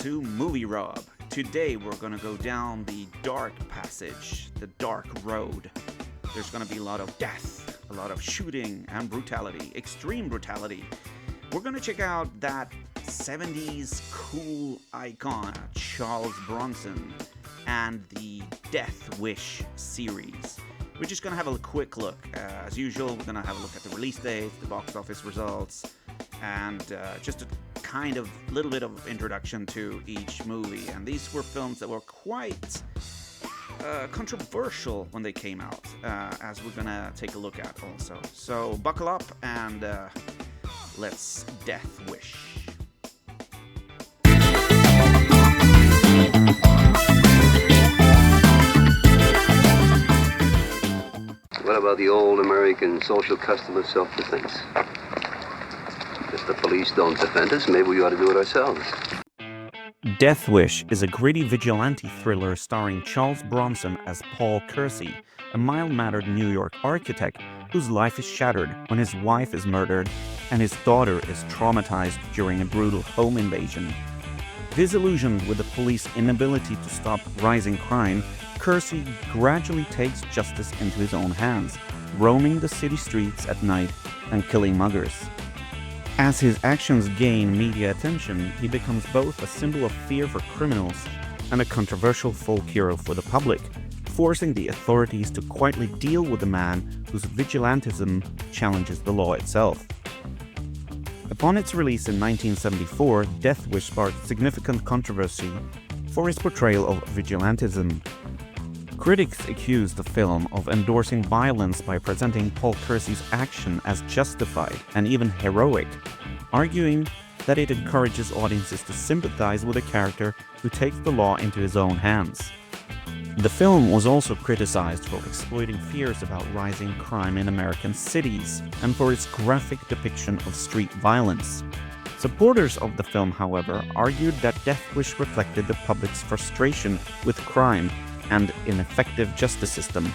to Movie Rob. Today we're gonna go down the dark passage, the dark road. There's gonna be a lot of death, a lot of shooting and brutality, extreme brutality. We're gonna check out that 70s cool icon, Charles Bronson, and the Death Wish series. We're just gonna have a quick look. As usual, we're gonna have a look at the release date, the box office results, and just a kind of little bit of introduction to each movie. And these were films that were quite controversial when they came out, as we're gonna take a look at also. So buckle up and let's Death Wish. What about the old American social custom of self-defense? If the police don't defend us, maybe we ought to do it ourselves. Death Wish is a gritty vigilante thriller starring Charles Bronson as Paul Kersey, a mild-mannered New York architect whose life is shattered when his wife is murdered and his daughter is traumatized during a brutal home invasion. Disillusioned with the police's inability to stop rising crime, Kersey gradually takes justice into his own hands, roaming the city streets at night and killing muggers. As his actions gain media attention, he becomes both a symbol of fear for criminals and a controversial folk hero for the public, forcing the authorities to quietly deal with a man whose vigilantism challenges the law itself. Upon its release in 1974, Death Wish sparked significant controversy for his portrayal of vigilantism. Critics accused the film of endorsing violence by presenting Paul Kersey's action as justified and even heroic, arguing that it encourages audiences to sympathize with a character who takes the law into his own hands. The film was also criticized for exploiting fears about rising crime in American cities and for its graphic depiction of street violence. Supporters of the film, however, argued that Death Wish reflected the public's frustration with crime and ineffective justice system.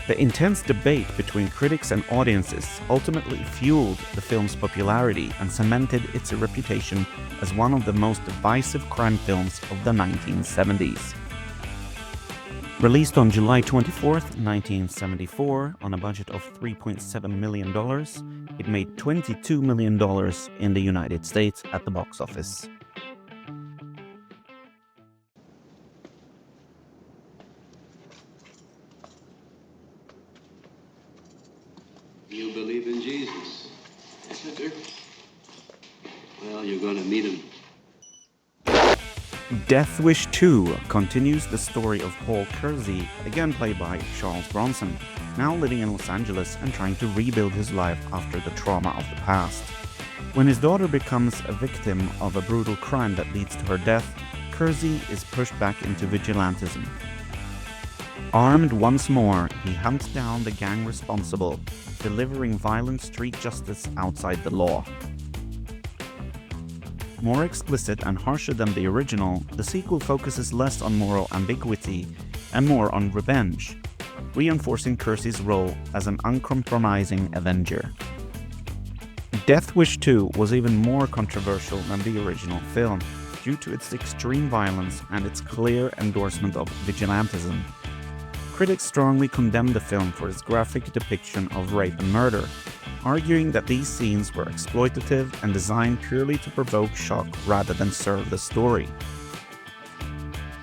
The intense debate between critics and audiences ultimately fueled the film's popularity and cemented its reputation as one of the most divisive crime films of the 1970s. Released on July 24th, 1974, on a budget of $3.7 million, it made $22 million in the United States at the box office. You believe in Jesus? Yes, I do. Well, you're going to meet him. Death Wish 2 continues the story of Paul Kersey, again played by Charles Bronson, now living in Los Angeles and trying to rebuild his life after the trauma of the past. When his daughter becomes a victim of a brutal crime that leads to her death, Kersey is pushed back into vigilantism. Armed once more, he hunts down the gang responsible, delivering violent street justice outside the law. More explicit and harsher than the original, the sequel focuses less on moral ambiguity and more on revenge, reinforcing Kersey's role as an uncompromising avenger. Death Wish 2 was even more controversial than the original film, due to its extreme violence and its clear endorsement of vigilantism. Critics strongly condemned the film for its graphic depiction of rape and murder, arguing that these scenes were exploitative and designed purely to provoke shock rather than serve the story.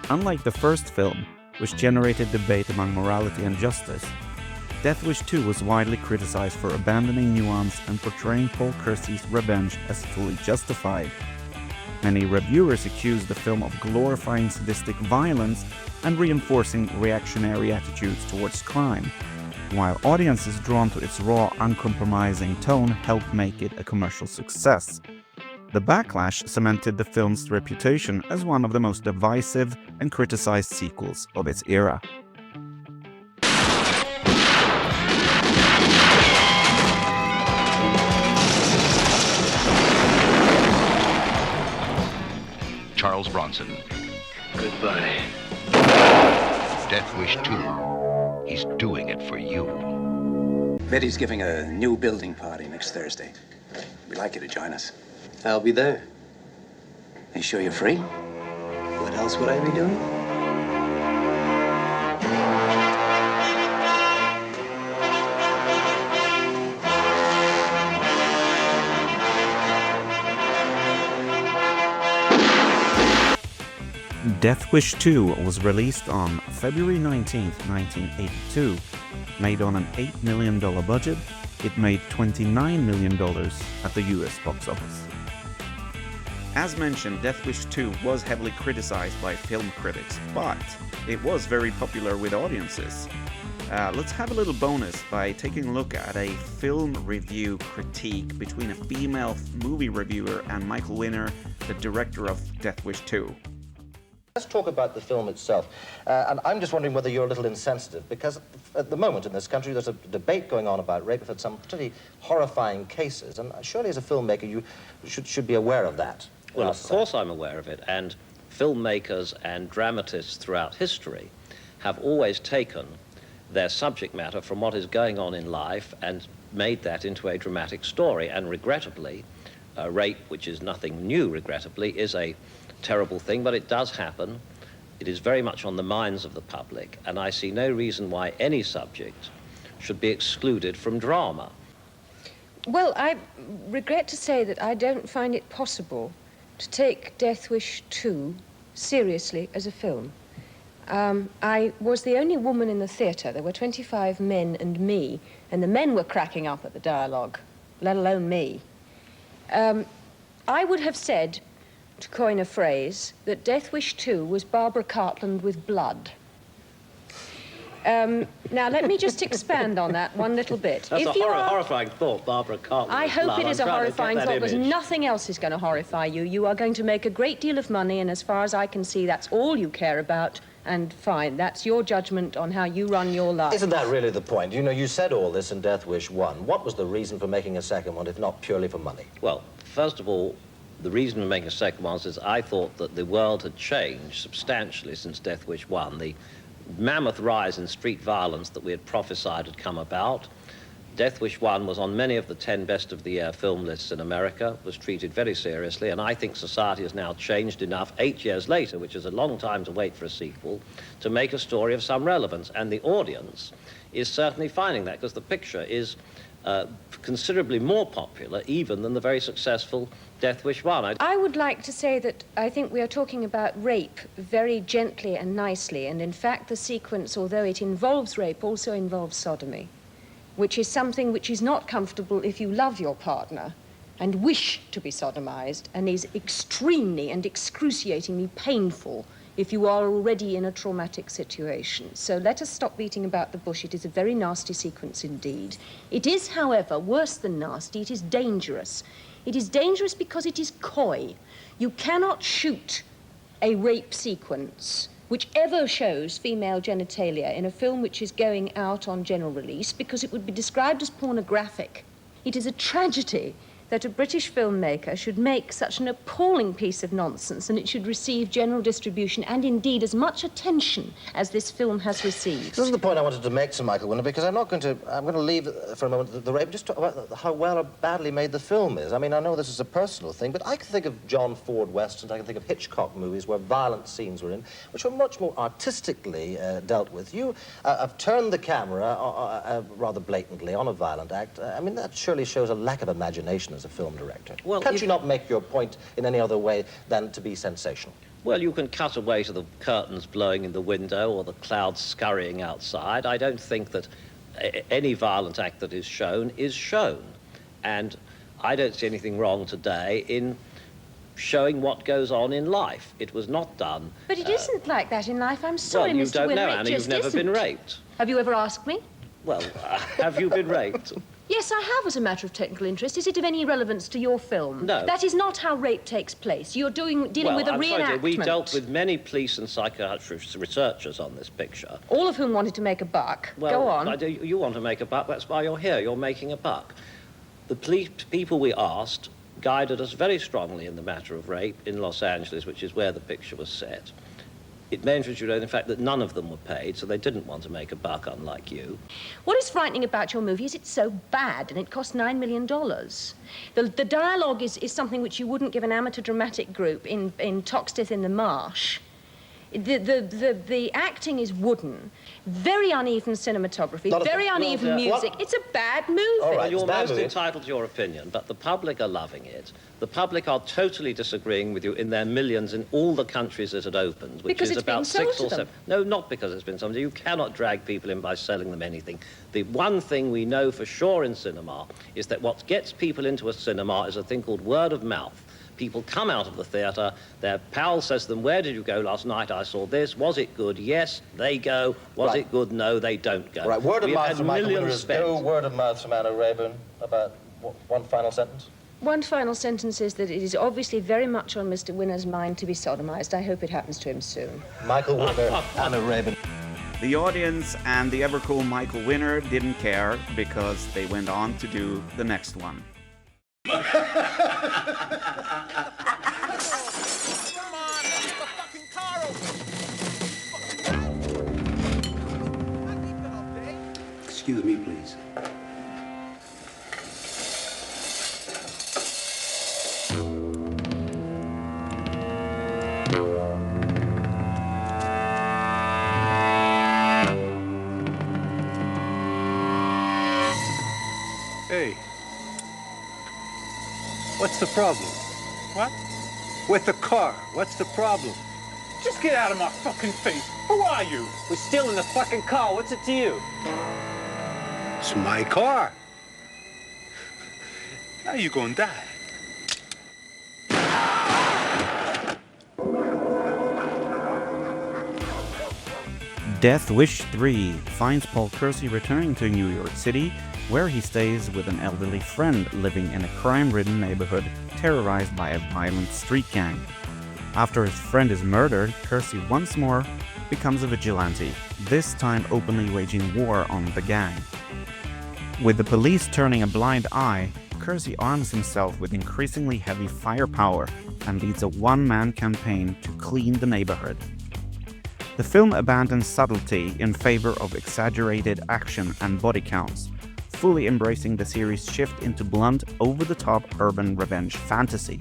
Unlike the first film, which generated debate among morality and justice, Death Wish 2 was widely criticized for abandoning nuance and portraying Paul Kersey's revenge as fully justified. Many reviewers accused the film of glorifying sadistic violence and reinforcing reactionary attitudes towards crime, while audiences drawn to its raw, uncompromising tone helped make it a commercial success. The backlash cemented the film's reputation as one of the most divisive and criticized sequels of its era. Charles Bronson. Goodbye. Death Wish 2. He's doing it for you. Betty's giving a new building party next Thursday. We'd like you to join us. I'll be there. Are you sure you're free? What else would I be doing? Death Wish 2 was released on February 19, 1982. Made on an $8 million budget, it made $29 million at the US box office. As mentioned, Death Wish 2 was heavily criticized by film critics, but it was very popular with audiences. Let's have a little bonus by taking a look at a film review critique between a female movie reviewer and Michael Winner, the director of Death Wish 2. Let's talk about the film itself. And I'm just wondering whether you're a little insensitive, because at the moment in this country there's a debate going on about rape. We've had some pretty horrifying cases, and surely as a filmmaker you should be aware of that. Well, of course I'm aware of it, and filmmakers and dramatists throughout history have always taken their subject matter from what is going on in life and made that into a dramatic story. And regrettably, rape, which is nothing new, regrettably, is a terrible thing, but it does happen. It is very much on the minds of the public, and I see no reason why any subject should be excluded from drama. Well, I regret to say that I don't find it possible to take Death Wish 2 seriously as a film. I was the only woman in the theatre. There were 25 men and me, and the men were cracking up at the dialogue, let alone me. I would have said, to coin a phrase, that Death Wish 2 was Barbara Cartland with blood. Now, let me just expand on that one little bit. That's a horrifying thought, Barbara Cartland. I hope blood. it is I'm a trying to get horrifying that thought, because image. nothing else is going to horrify you. You are going to make a great deal of money, and as far as I can see, that's all you care about. And fine, that's your judgment on how you run your life. Isn't that really the point? You know, you said all this in Death Wish 1. What was the reason for making a second one, if not purely for money? Well, first of all, the reason for making a second one is I thought that the world had changed substantially since Death Wish 1. The mammoth rise in street violence that we had prophesied had come about. Death Wish 1 was on many of the 10 best of the year film lists in America, was treated very seriously, and I think society has now changed enough 8 years later, which is a long time to wait for a sequel, to make a story of some relevance. And the audience is certainly finding that, because the picture is considerably more popular even than the very successful Death Wish 1. I would like to say that I think we are talking about rape very gently and nicely, and in fact the sequence, although it involves rape, also involves sodomy, which is something which is not comfortable if you love your partner and wish to be sodomized, and is extremely and excruciatingly painful if you are already in a traumatic situation. So let us stop beating about the bush. It is a very nasty sequence indeed. It is, however, worse than nasty. It is dangerous. It is dangerous because it is coy. You cannot shoot a rape sequence which ever shows female genitalia in a film which is going out on general release, because it would be described as pornographic. It is a tragedy that a British filmmaker should make such an appalling piece of nonsense, and it should receive general distribution and indeed as much attention as this film has received. This is the point I wanted to make, Sir Michael Winner, because I'm going to leave for a moment the rape, just talk about how well or badly made the film is. I mean, I know this is a personal thing, but I can think of John Ford westerns, I can think of Hitchcock movies where violent scenes were in, which were much more artistically dealt with. You have turned the camera rather blatantly on a violent act. I mean, that surely shows a lack of imagination as a film director. Well, Can't you not make your point in any other way than to be sensational? Well, you can cut away to the curtains blowing in the window or the clouds scurrying outside. I don't think that any violent act that is shown. And I don't see anything wrong today in showing what goes on in life. It was not done. But it isn't like that in life. I'm sorry, well, you Mr. don't Winner, know, it Anna. You've just never been isn't. raped. Have you ever asked me? Well, have you been raped? Yes, I have, as a matter of technical interest. Is it of any relevance to your film? No. That is not how rape takes place. You're dealing with a I'm sorry, reenactment. we dealt with many police and psychiatrist researchers on this picture. All of whom wanted to make a buck. Well, Go on. You want to make a buck, that's why you're here. You're making a buck. The people we asked guided us very strongly in the matter of rape in Los Angeles, which is where the picture was set. It may interest you, in fact, that none of them were paid, so they didn't want to make a buck, unlike you. What is frightening about your movie is it's so bad, and it cost $9 million. The dialogue is something which you wouldn't give an amateur dramatic group in Toxteth in the Marsh. The acting is wooden, very uneven cinematography, very uneven music. It's a bad movie. All right, You're it's a bad most movie. entitled to your opinion, but the public are loving it. The public are totally disagreeing with you in their millions in all the countries that it opens, which Because is it's been about sold 6 to or them. 7. No, not because it's been sold. You cannot drag people in by selling them anything. The one thing we know for sure in cinema is that what gets people into a cinema is a thing called word of mouth. People come out of the theatre, their pal says to them, where did you go last night? I saw this. Was it good? Yes, they go. Was Right. it good? No, they don't go. Right, word of We've mouth had from Michael millions Winner is spent. go, word of mouth from Anna Rayburn. About one final sentence? One final sentence is that it is obviously very much on Mr. Winner's mind to be sodomized. I hope it happens to him soon. Michael Winner, Anna Rayburn. The audience and the ever cool Michael Winner didn't care because they went on to do the next one. Excuse me, please. Hey. What's the problem? What? With the car. What's the problem? Just get out of my fucking face. Who are you? We're stealing the fucking car. What's it to you? It's my car. Now you gonna die. Death Wish 3 finds Paul Kersey returning to New York City, where he stays with an elderly friend living in a crime-ridden neighborhood terrorized by a violent street gang. After his friend is murdered, Kersey once more becomes a vigilante, this time openly waging war on the gang. With the police turning a blind eye, Kersey arms himself with increasingly heavy firepower and leads a one-man campaign to clean the neighborhood. The film abandons subtlety in favor of exaggerated action and body counts, fully embracing the series' shift into blunt, over-the-top urban revenge fantasy.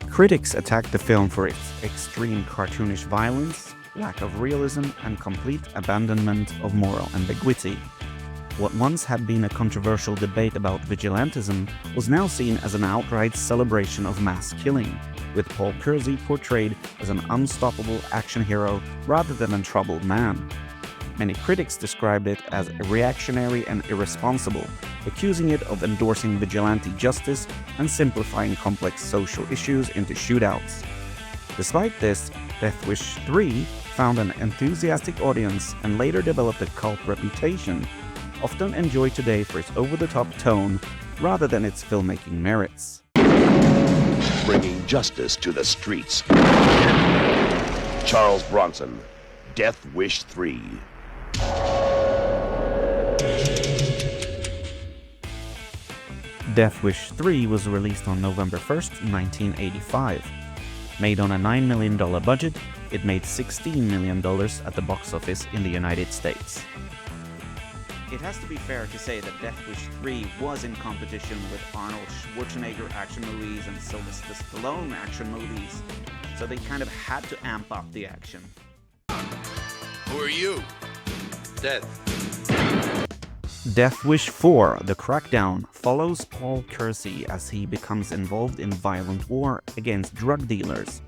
Critics attacked the film for its extreme cartoonish violence, lack of realism, and complete abandonment of moral ambiguity. What once had been a controversial debate about vigilantism was now seen as an outright celebration of mass killing, with Paul Kersey portrayed as an unstoppable action hero rather than a troubled man. Many critics described it as reactionary and irresponsible, accusing it of endorsing vigilante justice and simplifying complex social issues into shootouts. Despite this, Death Wish 3 found an enthusiastic audience and later developed a cult reputation, often enjoyed today for its over-the-top tone rather than its filmmaking merits. Bringing justice to the streets. Charles Bronson, Death Wish 3. Death Wish 3 was released on November 1st, 1985. Made on a $9 million budget, it made $16 million at the box office in the United States. It has to be fair to say that Death Wish 3 was in competition with Arnold Schwarzenegger action movies and Sylvester Stallone action movies, so they kind of had to amp up the action. Who are you? Death. Death Wish 4, The Crackdown, follows Paul Kersey as he becomes involved in violent war against drug dealers.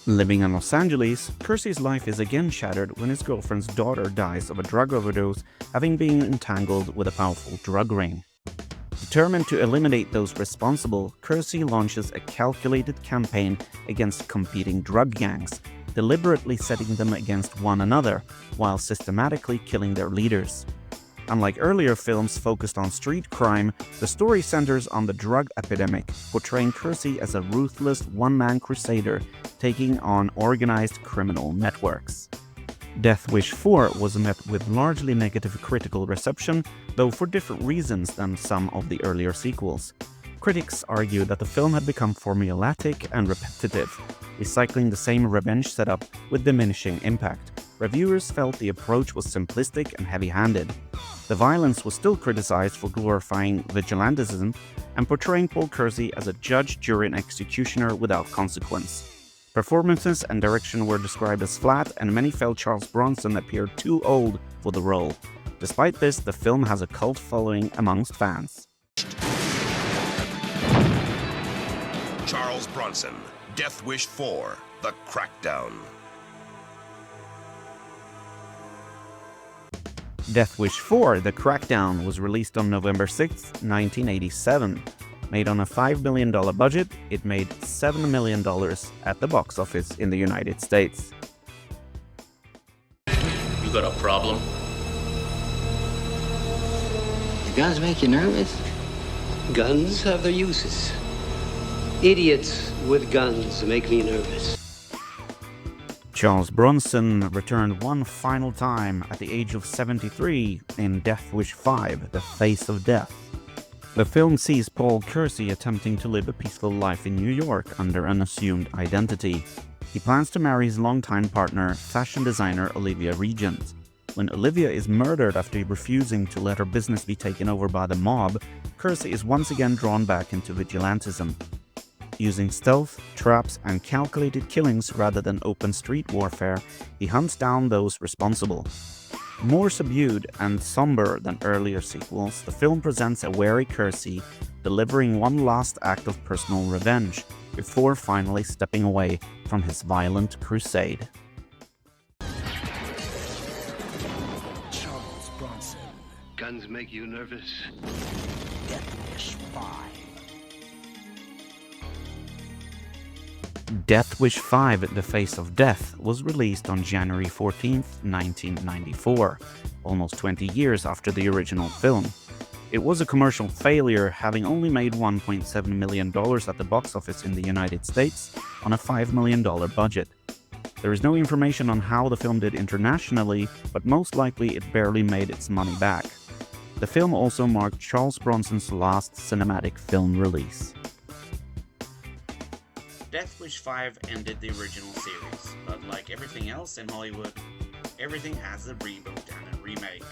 Living in Los Angeles, Kersey's life is again shattered when his girlfriend's daughter dies of a drug overdose, having been entangled with a powerful drug ring. Determined to eliminate those responsible, Kersey launches a calculated campaign against competing drug gangs, deliberately setting them against one another while systematically killing their leaders. Unlike earlier films focused on street crime, the story centers on the drug epidemic, portraying Kersey as a ruthless one-man crusader taking on organized criminal networks. Death Wish 4 was met with largely negative critical reception, though for different reasons than some of the earlier sequels. Critics argue that the film had become formulaic and repetitive, recycling the same revenge setup with diminishing impact. Reviewers felt the approach was simplistic and heavy-handed. The violence was still criticized for glorifying vigilantism and portraying Paul Kersey as a judge, jury, and executioner without consequence. Performances and direction were described as flat, and many felt Charles Bronson appeared too old for the role. Despite this, the film has a cult following amongst fans. Charles Bronson, Death Wish 4, The Crackdown. Death Wish 4, The Crackdown was released on November 6, 1987. Made on a $5 million budget, it made $7 million at the box office in the United States. You got a problem? Do guns make you nervous? Guns have their uses. Idiots with guns make me nervous. Charles Bronson returned one final time at the age of 73 in Death Wish 5, The Face of Death. The film sees Paul Kersey attempting to live a peaceful life in New York under an assumed identity. He plans to marry his longtime partner, fashion designer Olivia Regent. When Olivia is murdered after refusing to let her business be taken over by the mob, Kersey is once again drawn back into vigilantism. Using stealth, traps, and calculated killings rather than open street warfare, he hunts down those responsible. More subdued and somber than earlier sequels, the film presents a wary Kersey delivering one last act of personal revenge before finally stepping away from his violent crusade. Charles Bronson, Guns make you nervous? Death Wish 5. Death Wish 5, The Face of Death was released on January 14, 1994, almost 20 years after the original film. It was a commercial failure, having only made $1.7 million at the box office in the United States on a $5 million budget. There is no information on how the film did internationally, but most likely it barely made its money back. The film also marked Charles Bronson's last cinematic film release. Death Wish 5 ended the original series, but like everything else in Hollywood, everything has a reboot and a remake.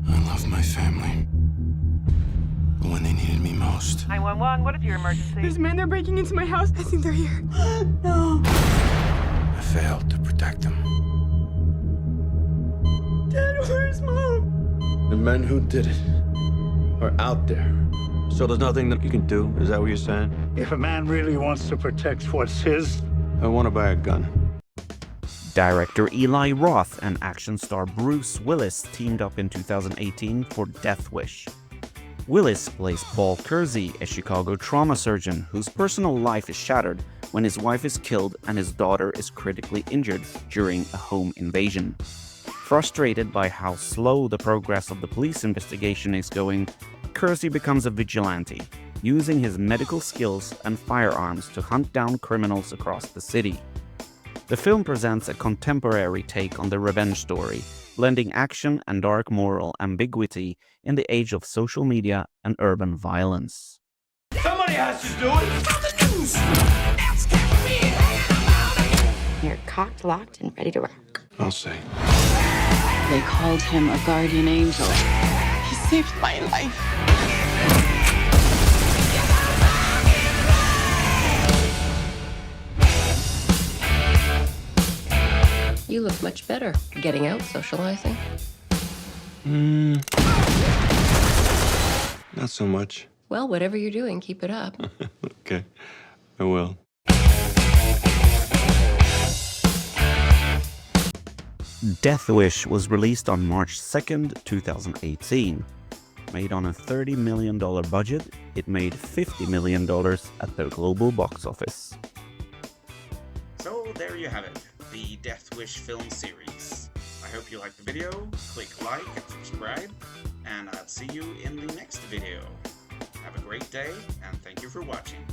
I love my family. But when they needed me most... 911, what is your emergency? There's men, they're breaking into my house. I think they're here. No. I failed to protect them. Dad, where's Mom? The men who did it are out there. So there's nothing that you can do? Is that what you're saying? If a man really wants to protect what's his, I want to buy a gun. Director Eli Roth and action star Bruce Willis teamed up in 2018 for Death Wish. Willis plays Paul Kersey, a Chicago trauma surgeon whose personal life is shattered when his wife is killed and his daughter is critically injured during a home invasion. Frustrated by how slow the progress of the police investigation is going, Kersey becomes a vigilante, using his medical skills and firearms to hunt down criminals across the city. The film presents a contemporary take on the revenge story, blending action and dark moral ambiguity in the age of social media and urban violence. somebody has to do it. You're cocked, locked, and ready to rock. I'll say. They called him a guardian angel. He saved my life. You look much better. Getting out, socializing. Not so much. Well, whatever you're doing, keep it up. Okay, I will. Death Wish was released on March 2nd, 2018. Made on a $30 million budget, it made $50 million at the global box office. So there you have it, the Death Wish film series. I hope you liked the video, click like and subscribe, and I'll see you in the next video. Have a great day, and thank you for watching.